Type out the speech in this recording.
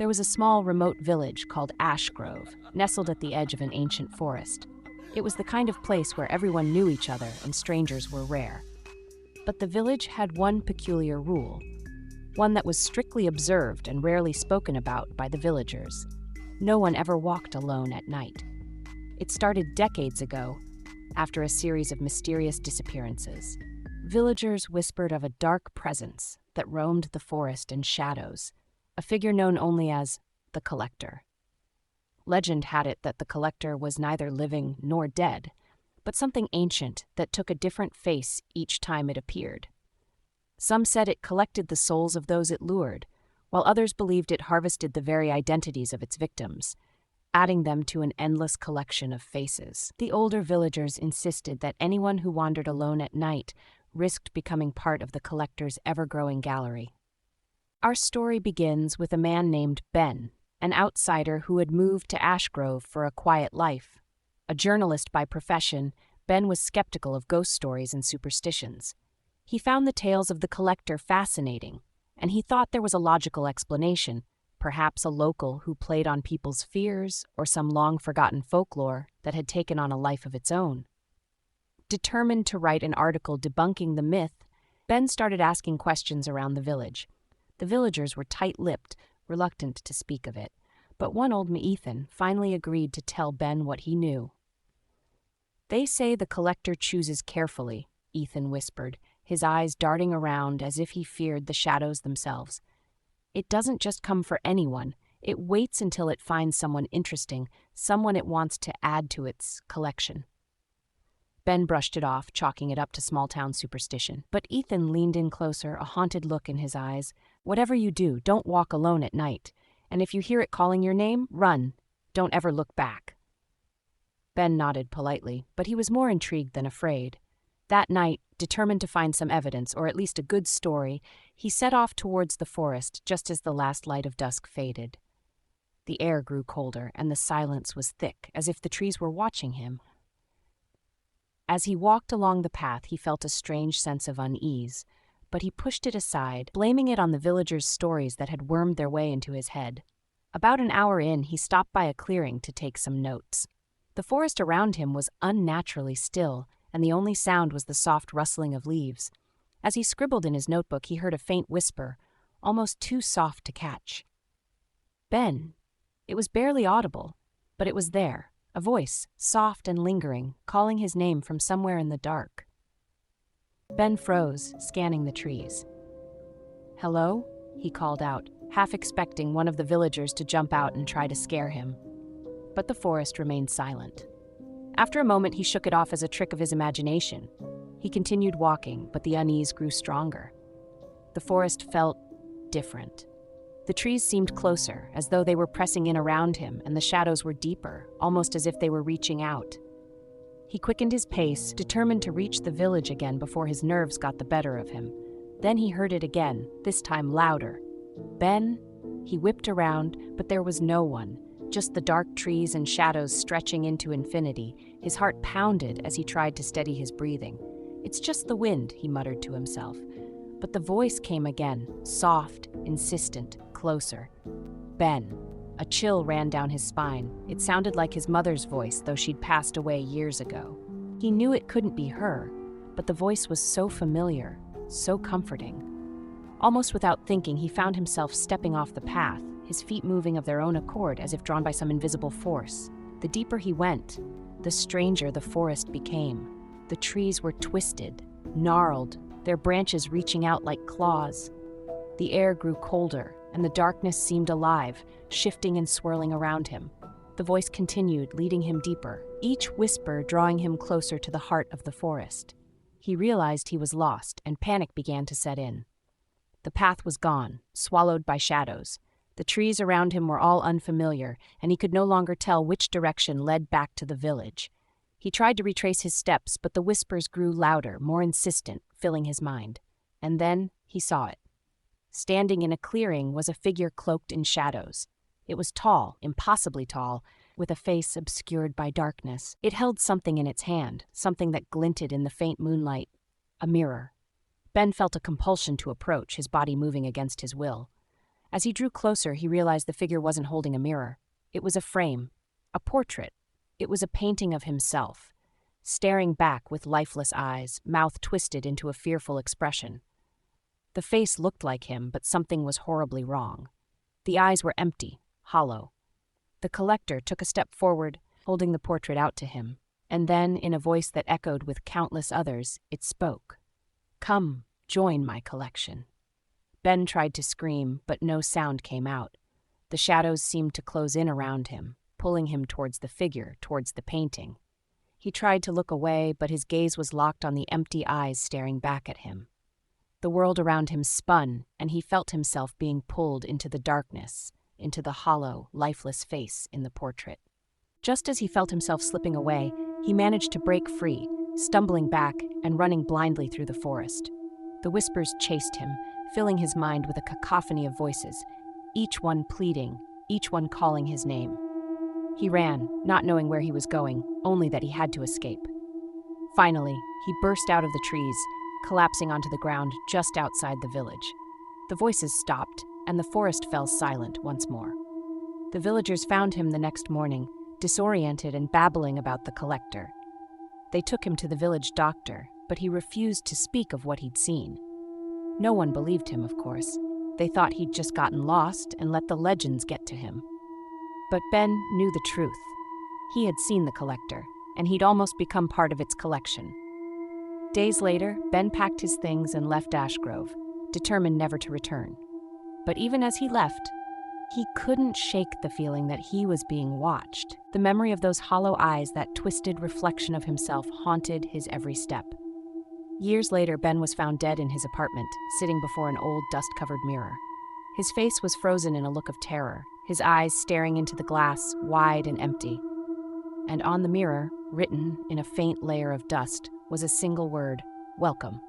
There was a small, remote village called Ash Grove, nestled at the edge of an ancient forest. It was the kind of place where everyone knew each other and strangers were rare. But the village had one peculiar rule, one that was strictly observed and rarely spoken about by the villagers. No one ever walked alone at night. It started decades ago, after a series of mysterious disappearances. Villagers whispered of a dark presence that roamed the forest in shadows, a figure known only as the Collector. Legend had it that the Collector was neither living nor dead, but something ancient that took a different face each time it appeared. Some said it collected the souls of those it lured, while others believed it harvested the very identities of its victims, adding them to an endless collection of faces. The older villagers insisted that anyone who wandered alone at night risked becoming part of the Collector's ever-growing gallery. Our story begins with a man named Ben, an outsider who had moved to Ash Grove for a quiet life. A journalist by profession, Ben was skeptical of ghost stories and superstitions. He found the tales of the Collector fascinating, and he thought there was a logical explanation, perhaps a local who played on people's fears or some long-forgotten folklore that had taken on a life of its own. Determined to write an article debunking the myth, Ben started asking questions around the village. The villagers were tight-lipped, reluctant to speak of it, but one old Ethan finally agreed to tell Ben what he knew. "They say the Collector chooses carefully," Ethan whispered, his eyes darting around as if he feared the shadows themselves. "It doesn't just come for anyone. It waits until it finds someone interesting, someone it wants to add to its collection." Ben brushed it off, chalking it up to small-town superstition. But Ethan leaned in closer, a haunted look in his eyes. "Whatever you do, don't walk alone at night. And if you hear it calling your name, run. Don't ever look back." Ben nodded politely, but he was more intrigued than afraid. That night, determined to find some evidence, or at least a good story, he set off towards the forest just as the last light of dusk faded. The air grew colder, and the silence was thick, as if the trees were watching him. As he walked along the path, he felt a strange sense of unease, but he pushed it aside, blaming it on the villagers' stories that had wormed their way into his head. About an hour in, he stopped by a clearing to take some notes. The forest around him was unnaturally still, and the only sound was the soft rustling of leaves. As he scribbled in his notebook, he heard a faint whisper, almost too soft to catch. "Ben." It was barely audible, but it was there. A voice, soft and lingering, calling his name from somewhere in the dark. Ben froze, scanning the trees. "Hello?" he called out, half expecting one of the villagers to jump out and try to scare him. But the forest remained silent. After a moment, he shook it off as a trick of his imagination. He continued walking, but the unease grew stronger. The forest felt different. The trees seemed closer, as though they were pressing in around him, and the shadows were deeper, almost as if they were reaching out. He quickened his pace, determined to reach the village again before his nerves got the better of him. Then he heard it again, this time louder. "Ben?" He whipped around, but there was no one, just the dark trees and shadows stretching into infinity. His heart pounded as he tried to steady his breathing. "It's just the wind," he muttered to himself. But the voice came again, soft, insistent, closer. "Ben." A chill ran down his spine. It sounded like his mother's voice, though she'd passed away years ago. He knew it couldn't be her, but the voice was so familiar, so comforting. Almost without thinking, he found himself stepping off the path, his feet moving of their own accord as if drawn by some invisible force. The deeper he went, the stranger the forest became. The trees were twisted, gnarled, their branches reaching out like claws. The air grew colder, and the darkness seemed alive, shifting and swirling around him. The voice continued, leading him deeper, each whisper drawing him closer to the heart of the forest. He realized he was lost, and panic began to set in. The path was gone, swallowed by shadows. The trees around him were all unfamiliar, and he could no longer tell which direction led back to the village. He tried to retrace his steps, but the whispers grew louder, more insistent, filling his mind. And then he saw it. Standing in a clearing was a figure cloaked in shadows. It was tall, impossibly tall, with a face obscured by darkness. It held something in its hand, something that glinted in the faint moonlight. A mirror. Ben felt a compulsion to approach, his body moving against his will. As he drew closer, he realized the figure wasn't holding a mirror. It was a frame, a portrait. It was a painting of himself, staring back with lifeless eyes, mouth twisted into a fearful expression. The face looked like him, but something was horribly wrong. The eyes were empty, hollow. The collector took a step forward, holding the portrait out to him, and then, in a voice that echoed with countless others, it spoke. "Come, join my collection." Ben tried to scream, but no sound came out. The shadows seemed to close in around him, pulling him towards the figure, towards the painting. He tried to look away, but his gaze was locked on the empty eyes staring back at him. The world around him spun, and he felt himself being pulled into the darkness, into the hollow, lifeless face in the portrait. Just as he felt himself slipping away, he managed to break free, stumbling back and running blindly through the forest. The whispers chased him, filling his mind with a cacophony of voices, each one pleading, each one calling his name. He ran, not knowing where he was going, only that he had to escape. Finally, he burst out of the trees, collapsing onto the ground just outside the village. The voices stopped, and the forest fell silent once more. The villagers found him the next morning, disoriented and babbling about the collector. They took him to the village doctor, but he refused to speak of what he'd seen. No one believed him, of course. They thought he'd just gotten lost and let the legends get to him. But Ben knew the truth. He had seen the collector, and he'd almost become part of its collection. Days later, Ben packed his things and left Ashgrove, determined never to return. But even as he left, he couldn't shake the feeling that he was being watched. The memory of those hollow eyes, that twisted reflection of himself, haunted his every step. Years later, Ben was found dead in his apartment, sitting before an old, dust-covered mirror. His face was frozen in a look of terror, his eyes staring into the glass, wide and empty. And on the mirror, written in a faint layer of dust, was a single word: "Welcome."